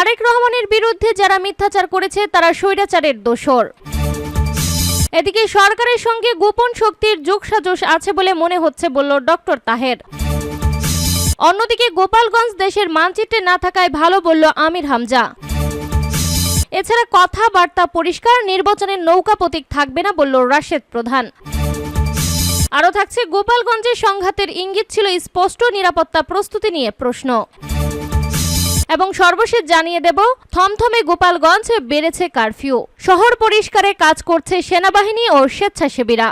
তারেক রহমানের বিরুদ্ধে যারা মিথ্যাচার করেছে তারা স্বৈরাচারের দোসর। এদিকে সরকারের সঙ্গে গোপন শক্তির যোগসাজশ আছে বলে মনে হচ্ছে বলল ডক্টর তাহের। অন্যদিকে গোপালগঞ্জ দেশের মানচিত্রে না থাকায় ভালো বলল আমির হামজা। এছাড়া কথাবার্তা পরিষ্কার, নির্বাচনের নৌকা প্রতীক থাকবে না বলল রাশেদ প্রধান। আরও থাকছে গোপালগঞ্জের সংঘাতের ইঙ্গিত ছিল স্পষ্ট, নিরাপত্তা প্রস্তুতি নিয়ে প্রশ্ন। এবং সর্বশেষ জানিয়ে দেব, থমথমে গোপালগঞ্জ, বেড়েছে কারফিউ, শহর পরিষ্কারে কাজ করছে সেনাবাহিনী ও স্বেচ্ছাসেবীরা।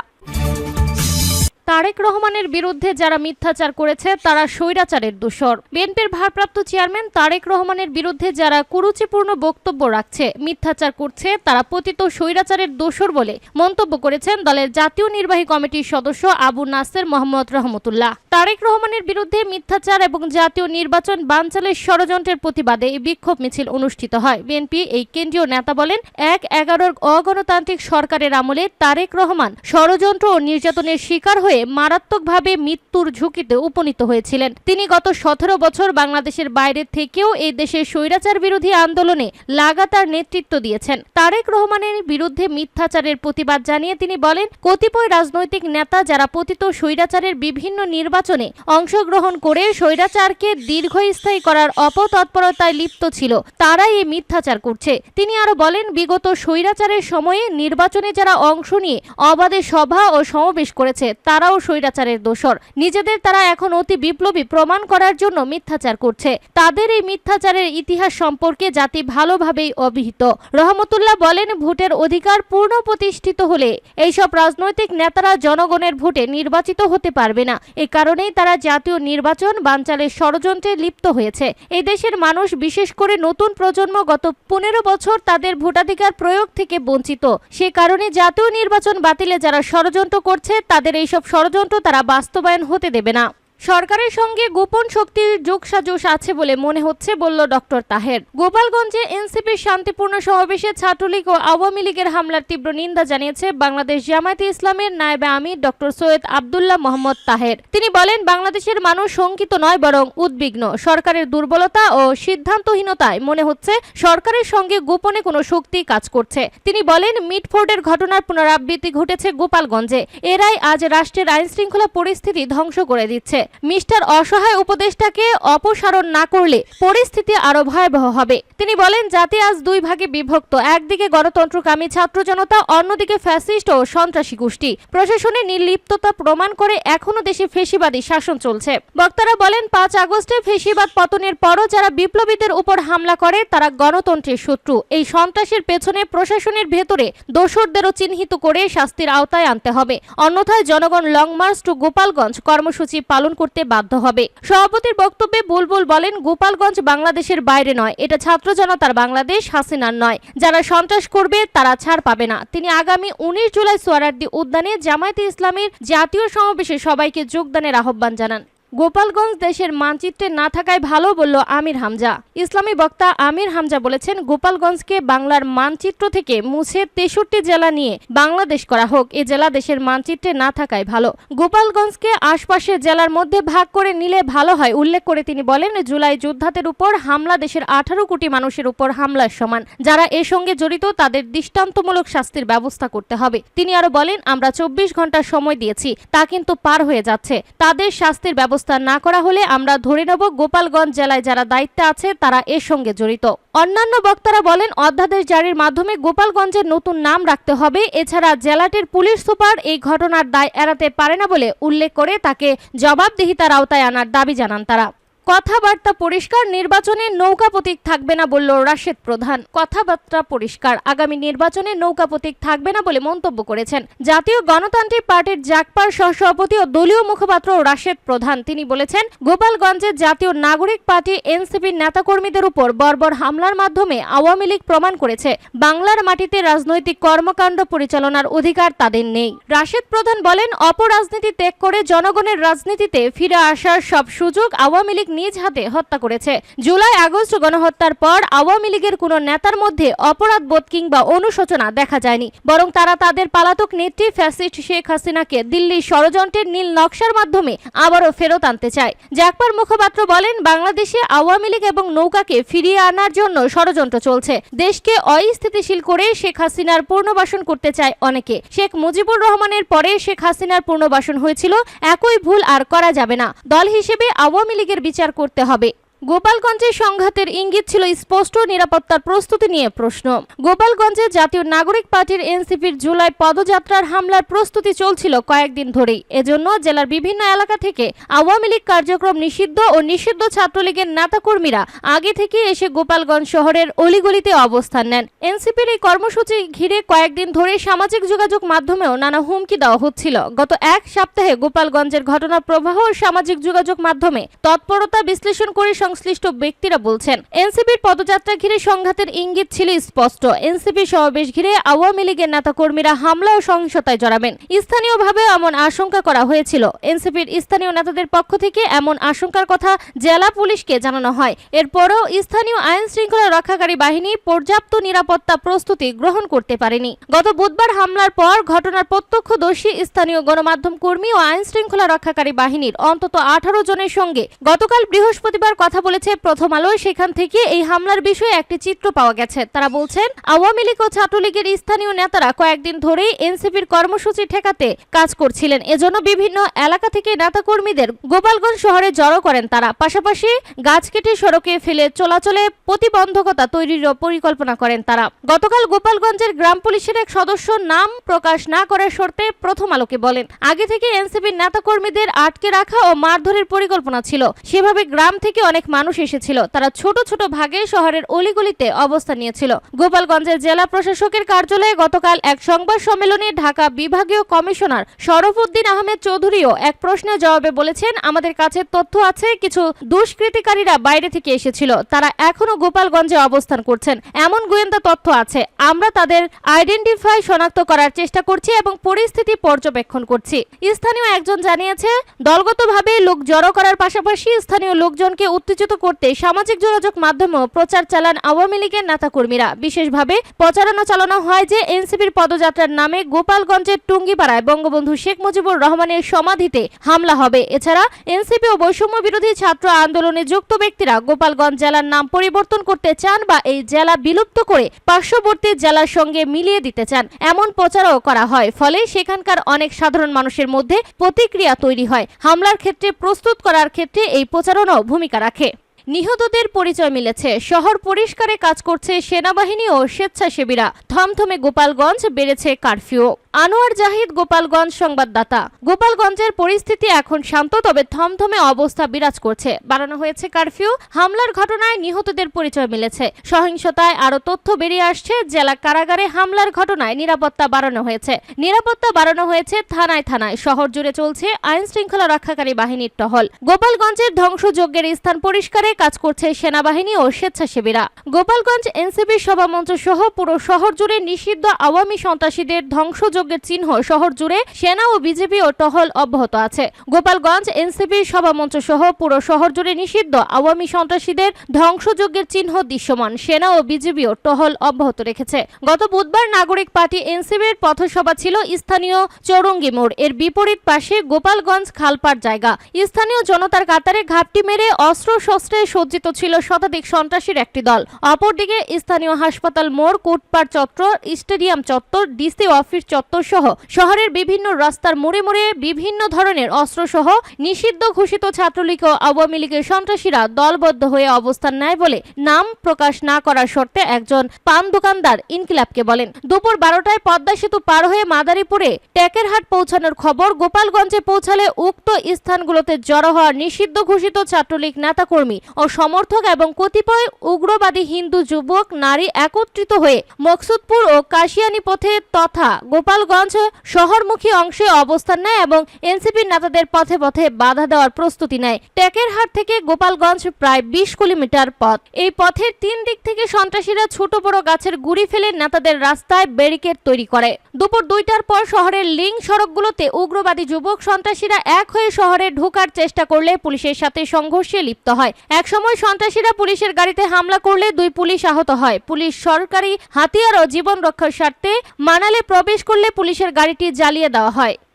তারেক রহমানের বিরুদ্ধে যারা মিথ্যাচার করেছে তারা স্বৈরাচারের দোসর। বিএনপির ভারপ্রাপ্ত চেয়ারম্যান তারেক রহমানের বিরুদ্ধে যারা কুরুচিপূর্ণ বক্তব্য রাখছে, মিথ্যাচার করছে, তারা পতিত স্বৈরাচারের দোসর বলে মন্তব্য করেছেন দলের জাতীয় নির্বাহী কমিটির সদস্য আবু নাসের মোহাম্মদ রহমতুল্লাহ। তারেক রহমানের বিরুদ্ধে মিথ্যাচার এবং জাতীয় নির্বাচন বানচালের ষড়যন্ত্রের প্রতিবাদে এই বিক্ষোভ মিছিল অনুষ্ঠিত হয়। বিএনপি এই কেন্দ্রীয় নেতা বলেন, ১/১১ অগণতান্ত্রিক সরকারের আমলে তারেক রহমান ষড়যন্ত্র ও নির্যাতনের শিকার হয়ে মারাত্মকভাবে মৃত্যুর ঝুঁকিতে উপনীত হয়েছিলেন। তিনি গত ১৭ বছর বাংলাদেশের বাইরে থেকেও এই দেশের স্বৈরাচার বিরোধী আন্দোলনে লাগাতার নেতৃত্ব দিয়েছেন। তারেক রহমানের বিরুদ্ধে মিথ্যাচারের প্রতিবাদ জানিয়ে তিনি বলেন, কতিপয় রাজনৈতিক নেতা যারা পতিত স্বৈরাচারের বিভিন্ন নির্বাচনে অংশগ্রহণ করে স্বৈরাচারকে দীর্ঘস্থায়ী করার অপতৎপরতায় লিপ্ত ছিল, তারাই এই মিথ্যাচার করছে। তিনি আরো বলেন, বিগত স্বৈরাচারের সময়ে নির্বাচনে যারা অংশ নিয়ে অবাধে সভা ও সমাবেশ করেছে তারাও স্বৈরাচারের দোসর। নিজেদের তারা এখন অতি বিপ্লবী প্রমাণ করার জন্য মিথ্যাচার করছে। তাদের এই মিথ্যাচারের ইতিহাস সম্পর্কে জাতি ভালোভাবেই অবহিত। রহমতুল্লাহ বলেন, ভোটের অধিকার পূর্ণ প্রতিষ্ঠিত হলে এইসব রাজনৈতিক নেতারা জনগণের ভোটে নির্বাচিত হতে পারবে না। এ কারণেই তারা জাতীয় নির্বাচন বানচালের ষড়যন্ত্রে লিপ্ত হয়েছে। এই দেশের মানুষ, বিশেষ করে নতুন প্রজন্ম, গত ১৫ বছর তাদের ভোটাধিকার প্রয়োগ থেকে বঞ্চিত। সে কারণে জাতীয় নির্বাচন বাতিলে যারা ষড়যন্ত্র করছে তাদের এইসব ষড়যন্ত্র তারা বাস্তবায়ন হতে দেবে না। সরকারের সঙ্গে গোপন শক্তির যোগসাজশ আছে বলে মনে হচ্ছে বলল ডক্টর তাহের। গোপালগঞ্জে এনসিপির শান্তিপূর্ণ সমাবেশে ছাত্রলীগ ও আওয়ামী লীগের হামলার তীব্র নিন্দা জানিয়েছে বাংলাদেশ জামায়াতে ইসলামের নায়েবে আমির ডক্টর সৈয়দ আব্দুল্লাহ মোহাম্মদ তাহের। তিনি বলেন, বাংলাদেশের মানুষ শঙ্কিত নয়, বরং উদ্বিগ্ন। সরকারের দুর্বলতা ও সিদ্ধান্তহীনতায় মনে হচ্ছে সরকারের সঙ্গে গোপনে কোনো শক্তি কাজ করছে। তিনি বলেন, মিটফোর্ডের ঘটনার পুনরাবৃত্তি ঘটেছে গোপালগঞ্জে। এরাই আজ রাষ্ট্রের আইনশৃঙ্খলা পরিস্থিতি ধ্বংস করে দিচ্ছে। মিস্টার অসহায় উপদেষ্টাকে অপসারণ না করলে পরিস্থিতি আরো ভয়াবহ হবে। তিনি বলেন, জাতি আজ দুই ভাগে বিভক্ত, একদিকে গণতন্ত্রকামী ছাত্র জনতা, অন্যদিকে ফ্যাসিস্ট ও সন্ত্রাসী গোষ্ঠী। প্রশাসনের নির্লিপ্ততা প্রমাণ করে এখনো দেশে ফেসিবাদী শাসন চলছে। বক্তারা বলেন, ৫ আগস্টে ফেসিবাদ পতনের পরও যারা বিপ্লবীদের উপর হামলা করে তারা গণতন্ত্রের শত্রু। এই সন্ত্রাসের পেছনে প্রশাসনের ভেতরে দোসরদেরও চিহ্নিত করে শাস্তির আওতায় আনতে হবে, অন্যথায় জনগণ লং মার্চ টু গোপালগঞ্জ কর্মসূচি পালন করতে বাধ্য হবে। সভাপতির বক্তব্যে বুলবুল বলেন, গোপালগঞ্জ বাংলাদেশের বাইরে নয়, এটা ছাত্র জনতার বাংলাদেশ, হাসিনার নয়। যারা সন্ত্রাস করবে তারা ছাড় পাবে না। তিনি আগামী ১৯ জুলাই সোহরাওয়ার্দী উদ্যানে জামায়াতে ইসলামীর জাতীয় সমাবেশে সবাইকে যোগদানের আহ্বান জানান। গোপালগঞ্জ দেশের মানচিত্রে না থাকায় ভালো বলল আমির হামজা। ইসলামী বক্তা আমির হামজা বলেছেন, গোপালগঞ্জকে বাংলার মানচিত্র থেকে মুছে ৬৩ জেলা নিয়ে বাংলাদেশ করা হোক। এ জেলা দেশের মানচিত্রে না থাকায় ভালো। গোপালগঞ্জকে আশপাশের জেলার মধ্যে ভাগ করে নিলে ভালো হয় উল্লেখ করে তিনি বলেন, জুলাই যোদ্ধাদের উপর হামলা দেশের ১৮ কোটি মানুষের উপর হামলার সমান। যারা এর সঙ্গে জড়িত তাদের দৃষ্টান্তমূলক শাস্তির ব্যবস্থা করতে হবে। তিনি আরো বলেন, আমরা ২৪ ঘন্টা সময় দিয়েছি, তা কিন্তু পার হয়ে যাচ্ছে। তাদের শাস্তির ব্যবস্থা না করা হলে আমরা ধরে নেব গোপালগঞ্জ জেলায় যারা দায়িত্বে আছে তারা এর সঙ্গে জড়িত। অন্যান্য বক্তারা বলেন, অধ্যাদেশ জারির মাধ্যমে গোপালগঞ্জের নতুন নাম রাখতে হবে। এছাড়া জেলাটির পুলিশ সুপার এই ঘটনার দায় এড়াতে পারে না বলে উল্লেখ করে তাকে জবাবদিহিতার আওতায় আনার দাবি জানান তারা। কথাবার্তা পরিষ্কার, নির্বাচনে নৌকা প্রতীক থাকবে না বলল রাশেদ প্রধান। কথাবার্তা পরিষ্কার, আগামী নির্বাচনে নৌকা প্রতীক থাকবে না বলে মন্তব্য করেছেন জাতীয় গণতান্ত্রিক পার্টির জাকপার সহসভাপতি ও দলীয় মুখপাত্র রাশেদ প্রধান। তিনি বলেছেন, গোপালগঞ্জের জাতীয় নাগরিক পার্টি এনসিপির নেতাকর্মীদের উপর বর্বর হামলার মাধ্যমে আওয়ামী লীগ প্রমাণ করেছে বাংলার মাটিতে রাজনৈতিক কর্মকাণ্ড পরিচালনার অধিকার তাদের নেই। রাশেদ প্রধান বলেন, অপরাজনীতি ত্যাগ করে জনগণের রাজনীতিতে ফিরে আসার সব সুযোগ আওয়ামী লীগ নিজ হাতে হত্যা করেছে। জুলাই আগস্ট গণহত্যার পর আওয়ামী লীগের কোনো নেতার মধ্যে অপরাধবোধ কিংবা অনুশোচনা দেখা যায়নি, বরং তারা তাদের পালাতক নেত্রী ফ্যাসিস্ট শেখ হাসিনাকে দিল্লির ষড়যন্ত্রের নীল নকশার মাধ্যমে আবারও ফেরত আনতে চায়। জাকপার মুখপাত্র বলেন, বাংলাদেশে আওয়ামী লীগ এবং নৌকাকে ফিরিয়ে আনার জন্য ষড়যন্ত্র চলছে। দেশকে অস্থিতিশীল করে শেখ হাসিনার পুনর্বাসন করতে চায় অনেকে। শেখ মুজিবুর রহমানের পরে শেখ হাসিনার পুনর্বাসন হয়েছিল, একই ভুল আর করা যাবে না। দল হিসেবে আওয়ামী লীগের বিচার করতে হবে। গোপালগঞ্জে সংঘাতের ইঙ্গিত ছিল স্পষ্ট, নিরাপত্তার প্রস্তুতি নিয়ে প্রশ্ন। গোপালগঞ্জে জাতীয় নাগরিক পার্টির এনসিপির জুলাই পদযাত্রার হামলার প্রস্তুতি চলছিল কয়েকদিন ধরেই। এজন্য জেলার বিভিন্ন এলাকা থেকে আওয়ামী লীগ কার্যক্রম নিষিদ্ধ ও নিষিদ্ধ ছাত্রলীগের নেতাকর্মীরা আগে থেকে এসে গোপালগঞ্জ শহরের অলিগলিতে অবস্থান নেন। এনসিপির এই কর্মসূচি ঘিরে কয়েকদিন ধরে সামাজিক যোগাযোগ মাধ্যমেও নানা হুমকি দেওয়া হচ্ছিল। গত এক সপ্তাহে গোপালগঞ্জের ঘটনা প্রবাহ সামাজিক যোগাযোগ মাধ্যমে তৎপরতা বিশ্লেষণ করে সংশ্লিষ্ট ব্যক্তিরা বলছেন, এনসিপির পদযাত্রা ঘিরে সংঘাতের ইঙ্গিত ছিল স্পষ্ট। এনসিপি সমাবেশ ঘিরে আওয়ামী লীগের নেতাকর্মীরা হামলা ও সহিংসতায় জড়াবেন, স্থানীয়ভাবে এমন আশঙ্কা করা হয়েছিল। এনসিপির স্থানীয় নেতাদের পক্ষ থেকে এমন আশঙ্কার কথা জেলা পুলিশকে জানানো হয়। এরপরও স্থানীয় আইন শৃঙ্খলা রক্ষাকারী বাহিনী পর্যাপ্ত নিরাপত্তা প্রস্তুতি গ্রহণ করতে পারেনি। গত বুধবার হামলার পর ঘটনার প্রত্যক্ষদর্শী স্থানীয় গণমাধ্যম কর্মী ও আইন শৃঙ্খলা রক্ষাকারী বাহিনীর অন্তত 18 জনের সঙ্গে গতকাল বৃহস্পতিবার কথা বলেছে প্রথম আলো। সেখান থেকে এই হামলার বিষয়ে একটি চিত্র পাওয়া গেছে। তারা বলছেন, আওয়ামী লীগ ও ছাত্রলীগের স্থানীয় নেতারা কয়েকদিন ধরেই এনসিপির কর্মসূচি ঠেকাতে কাজ করছিলেন। এজন্য বিভিন্ন এলাকা থেকে নেতাকর্মীদের গোপালগঞ্জ শহরে জড়ো করেন তারা। পাশাপাশি গাছ কেটে সড়কে ফেলে চলাচলে প্রতিবন্ধকতা তৈরির পরিকল্পনা করেন তারা। গতকাল গোপালগঞ্জের গ্রাম পুলিশের এক সদস্য নাম প্রকাশ না করার শর্তে প্রথম আলোকে বলেন, আগে থেকে এনসিপির নেতাকর্মীদের আটকে রাখা ও মারধরের পরিকল্পনা ছিল। সেভাবে গ্রাম থেকে অনেক মানুষ এসেছিল। তারা ছোট ছোট ভাগে শহরের অলিগলিতে অবস্থান নিয়েছিল। গোপালগঞ্জের জেলা প্রশাসকের কার্যালয়ে গতকাল এক সংবাদ সম্মেলনে ঢাকা বিভাগীয় কমিশনার শরফউদ্দিন আহমেদ চৌধুরীও এক প্রশ্নের জবাবে বলেছেন, আমাদের কাছে তথ্য আছে কিছু দুষ্কৃতিকারীরা বাইরে থেকে এসেছিল। তারা এখনো গোপালগঞ্জে অবস্থান করছেন, এমন গোয়েন্দা তথ্য আছে। আমরা তাদের আইডেন্টিফাই শনাক্ত করার চেষ্টা করছি এবং পরিস্থিতি পর্যবেক্ষণ করছি। স্থানীয় একজন জানিয়েছে, দলগতভাবে লোক জড়ো করার পাশাপাশি স্থানীয় লোকজনকে উত্তেজিত করতে সামাজিক যোগাযোগ মাধ্যমেও প্রচার চালান আওয়ামী লীগের নেতাকর্মীরা। বিশেষভাবে প্রচারণা চালানো হয় যে এনসিপির পদযাত্রার নামে গোপালগঞ্জের টুঙ্গিপাড়ায় বঙ্গবন্ধু শেখ মুজিবুর রহমানের সমাধিতে হামলা হবে। এছাড়া এনসিপি ও বৈষম্য বিরোধী ছাত্র আন্দোলনে যুক্ত ব্যক্তিরা গোপালগঞ্জ জেলার নাম পরিবর্তন করতে চান বা এই জেলা বিলুপ্ত করে পার্শ্ববর্তী জেলার সঙ্গে মিলিয়ে দিতে চান, এমন প্রচারও করা হয়। ফলে সেখানকার অনেক সাধারণ মানুষের মধ্যে প্রতিক্রিয়া তৈরি হয়। হামলার ক্ষেত্রে প্রস্তুত করার ক্ষেত্রে এই প্রচারণাও ভূমিকা রাখে। নিহতদের পরিচয় মিলেছে। শহর পরিষ্কারে কাজ করছে সেনাবাহিনী ও স্বেচ্ছাসেবীরা। থমথমে গোপালগঞ্জ, বেড়েছে কারফিউ। আনোয়ার জাহিদ, গোপালগঞ্জ সংবাদদাতা। গোপালগঞ্জের পরিস্থিতি এখন শান্ত, তবে থমথমে অবস্থা বিরাজ করছে। বাড়ানো হয়েছে কারফিউ। হামলার ঘটনায় নিহতদের পরিচয় মিলেছে। সহিংসতায় আরো তথ্য বেরিয়ে আসছে। জেলা কারাগারে হামলার ঘটনায় নিরাপত্তা বাড়ানো হয়েছে। থানায় থানায় শহর জুড়ে চলছে আইন শৃঙ্খলা রক্ষাকারী বাহিনীর টহল। গোপালগঞ্জের ধ্বংসযজ্ঞের স্থান পরিষ্কারে কাজ করছে সেনাবাহিনী ও স্বেচ্ছাসেবীরা। গোপালগঞ্জ এনসিপি সভামঞ্চ সহ পুরো শহর জুড়ে নিষিদ্ধ আওয়ামী সন্ত্রাসীদের ধ্বংসযজ্ঞের চিহ্ন শহর জুড়ে সেনা ও বিজেপি ও টহল অব্যাহত আছে। গোপালগঞ্জ এনসিপি সভামঞ্চ সহ পুরো শহর জুড়ে নিষিদ্ধ আওয়ামী সন্ত্রাসীদের ধ্বংসযজ্ঞের চিহ্ন দৃশ্যমান। সেনা ও বিজেপি ও টহল অব্যাহত রেখেছে। গত বুধবার নাগরিক পার্টি এনসিপির পথসভা ছিল স্থানীয় চৌরঙ্গি মোড়। এর বিপরীত পাশে গোপালগঞ্জ খালপাড় জায়গা। স্থানীয় জনতার কাতারে ঘাপটি মেরে অস্ত্র শস্ত্রে সজ্জিত ছিল শতাধিক সন্ত্রাসীর একটি দল। অপরদিকে স্থানীয় হাসপাতাল মোড়, কোটপাড় চত্বর, স্টেডিয়াম চত্বর, ডিসি অফিস চত্বর সহ শহরের বিভিন্ন রাস্তার মোড়ে মোড়ে বিভিন্ন ধরনের অস্ত্র সহ নিষিদ্ধ ঘোষিত ছাত্রলীগ ও আওয়ামী লীগের সন্ত্রাসীরা দলবদ্ধ হয়ে অবস্থান নেয় বলে নাম প্রকাশ না করার শর্তে একজন পান দোকানদার ইনকিলাবকে বলেন। দুপুর 12টায় পদ্মা সেতু পার হয়ে মাদারীপুরে টেকেরহাট পৌঁছানোর খবর। গোপালগঞ্জে পৌঁছালে উক্ত স্থানগুলোতে জড়ো হওয়া নিষিদ্ধ ঘোষিত ছাত্রলীগ নেতাকর্মী ও সমর্থক এবং কতিপয় উগ্রবাদী হিন্দু যুবক নারী একত্রিত হয়ে মকসুদপুর ও কাশিয়ানী পথে তথা গোপাল গোপালগঞ্জ শহরমুখী অংশে অবস্থান নেয় এবং এনসিপি নেতাদের পথে পথে বাধা দেওয়ার প্রস্তুতি নেয়। টেকেরহাট থেকে গোপালগঞ্জ প্রায় 20 কিলোমিটার পথ। এই পথের 3 দিক থেকে সন্ত্রাসীরা ছোট বড় গাছের গুড়ি ফেলে নেতাদের রাস্তায় ব্যারিকেড তৈরি করে। দুপুর 2টার পর শহরের লিঙ্ক সড়কগুলোতে উগ্রবাদী যুবক সন্ত্রাসীরা এক হয়ে শহরে ঢোকার চেষ্টা করলে পুলিশের সাথে সংঘর্ষে লিপ্ত হয়। একসময় সন্ত্রাসীরা পুলিশের গাড়িতে হামলা করলে 2 পুলিশ আহত হয়। পুলিশ সরকারি হাতিয়ার ও জীবন রক্ষার স্বার্থে মানালে প্রবেশ করলে পুলিশের গাড়িটি জ্বালিয়ে দেওয়া হয়।